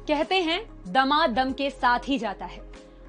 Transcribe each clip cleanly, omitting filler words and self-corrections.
कहते हैं दमा दम के साथ ही जाता है।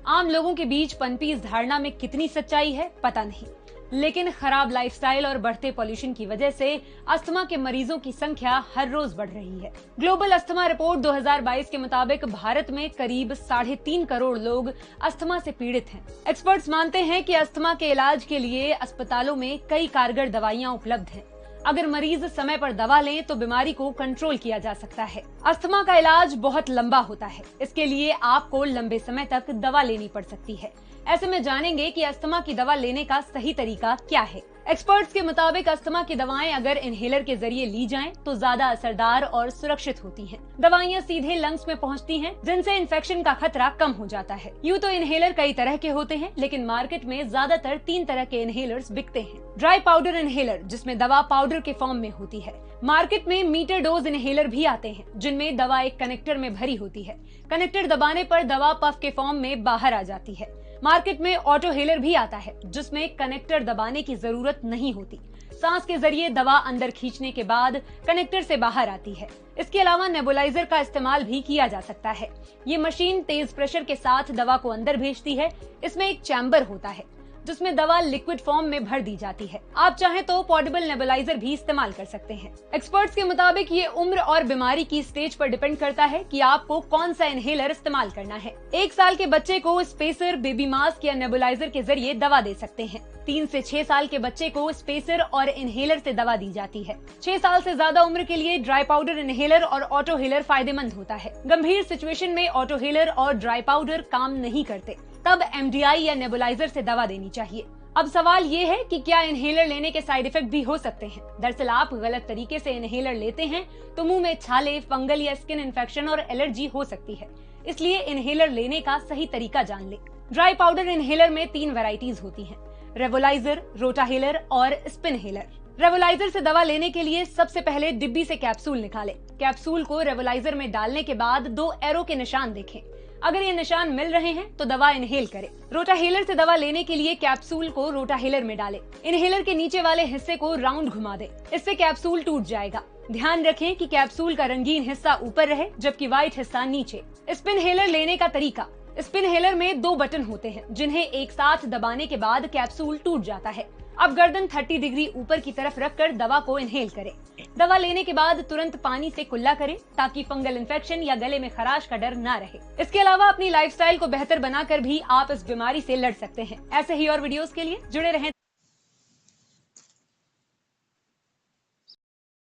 आम लोगों के बीच पनपी इस धारणा में कितनी सच्चाई है पता नहीं, लेकिन खराब लाइफस्टाइल और बढ़ते पॉल्यूशन की वजह से अस्थमा के मरीजों की संख्या हर रोज बढ़ रही है। ग्लोबल अस्थमा रिपोर्ट 2022 के मुताबिक भारत में करीब 3.5 करोड़ लोग अस्थमा से पीड़ित हैं। एक्सपर्ट्स मानते हैं कि अस्थमा के इलाज के लिए अस्पतालों में कई कारगर दवाइयां उपलब्ध हैं। अगर मरीज समय पर दवा लें तो बीमारी को कंट्रोल किया जा सकता है। अस्थमा का इलाज बहुत लंबा होता है, इसके लिए आपको लंबे समय तक दवा लेनी पड़ सकती है। ऐसे में जानेंगे कि अस्थमा की दवा लेने का सही तरीका क्या है। एक्सपर्ट्स के मुताबिक अस्थमा की दवाएं अगर इनहेलर के जरिए ली जाएं तो ज्यादा असरदार और सुरक्षित होती हैं। दवाइयां सीधे लंग्स में पहुंचती हैं, जिनसे इन्फेक्शन का खतरा कम हो जाता है। यूं तो इनहेलर कई तरह के होते हैं, लेकिन मार्केट में ज्यादातर 3 तरह के इनहेलर्स बिकते हैं। ड्राई पाउडर इनहेलर, जिसमें दवा पाउडर के फॉर्म में होती है। मार्केट में मीटर डोज इनहेलर भी आते हैं, जिनमें दवा एक कनेक्टर में भरी होती है। कनेक्टर दबाने पर दवा पफ के फॉर्म में बाहर आ जाती है। मार्केट में ऑटोहेलर भी आता है, जिसमें कनेक्टर दबाने की जरूरत नहीं होती। सांस के जरिए दवा अंदर खींचने के बाद कनेक्टर से बाहर आती है। इसके अलावा नेबुलाइजर का इस्तेमाल भी किया जा सकता है। ये मशीन तेज प्रेशर के साथ दवा को अंदर भेजती है। इसमें एक चैम्बर होता है, जिसमें दवा लिक्विड फॉर्म में भर दी जाती है। आप चाहें तो पोर्टेबल नेबुलाइजर भी इस्तेमाल कर सकते हैं। एक्सपर्ट्स के मुताबिक ये उम्र और बीमारी की स्टेज पर डिपेंड करता है कि आपको कौन सा इनहेलर इस्तेमाल करना है। 1 साल के बच्चे को स्पेसर, बेबी मास्क या नेबुलाइजर के जरिए दवा दे सकते हैं। 3 से 6 साल के बच्चे को स्पेसर और इनहेलर से दवा दी जाती है। 6 साल से ज्यादा उम्र के लिए ड्राई पाउडर इनहेलर और ऑटोहेलर फायदेमंद होता है। गंभीर सिचुएशन में ऑटोहेलर और ड्राई पाउडर काम नहीं करते, तब एमडीआई या नेबुलाइजर से दवा देनी चाहिए। अब सवाल ये है कि क्या इनहेलर लेने के साइड इफेक्ट भी हो सकते हैं। दरअसल आप गलत तरीके से इनहेलर लेते हैं तो मुंह में छाले, फंगल या स्किन इन्फेक्शन और एलर्जी हो सकती है। इसलिए इनहेलर लेने का सही तरीका जान ले। ड्राई पाउडर इनहेलर में 3 वैरायटीज होती हैं, रेवोलाइजर, रोटाहेलर और स्पिनहेलर। रेवोलाइजर से दवा लेने के लिए सबसे पहले डिब्बी से कैप्सूल निकालें। कैप्सूल को रेवोलाइजर में डालने के बाद 2 एरो के निशान देखें। अगर ये निशान मिल रहे हैं तो दवा इनहेल करें। रोटाहेलर से दवा लेने के लिए कैप्सूल को रोटाहेलर में डालें। इनहेलर के नीचे वाले हिस्से को राउंड घुमा दें, इससे कैप्सूल टूट जाएगा। ध्यान रखें कि कैप्सूल का रंगीन हिस्सा ऊपर रहे, जबकि व्हाइट हिस्सा नीचे। स्पिनहेलर लेने का तरीका। स्पिनहेलर में 2 बटन होते हैं, जिन्हें एक साथ दबाने के बाद कैप्सूल टूट जाता है। अब गर्दन 30 डिग्री ऊपर की तरफ रखकर दवा को इनहेल करें। दवा लेने के बाद तुरंत पानी से कुल्ला करें, ताकि फंगल इन्फेक्शन या गले में खराश का डर ना रहे। इसके अलावा अपनी लाइफस्टाइल को बेहतर बनाकर भी आप इस बीमारी से लड़ सकते हैं। ऐसे ही और वीडियोस के लिए जुड़े रहें।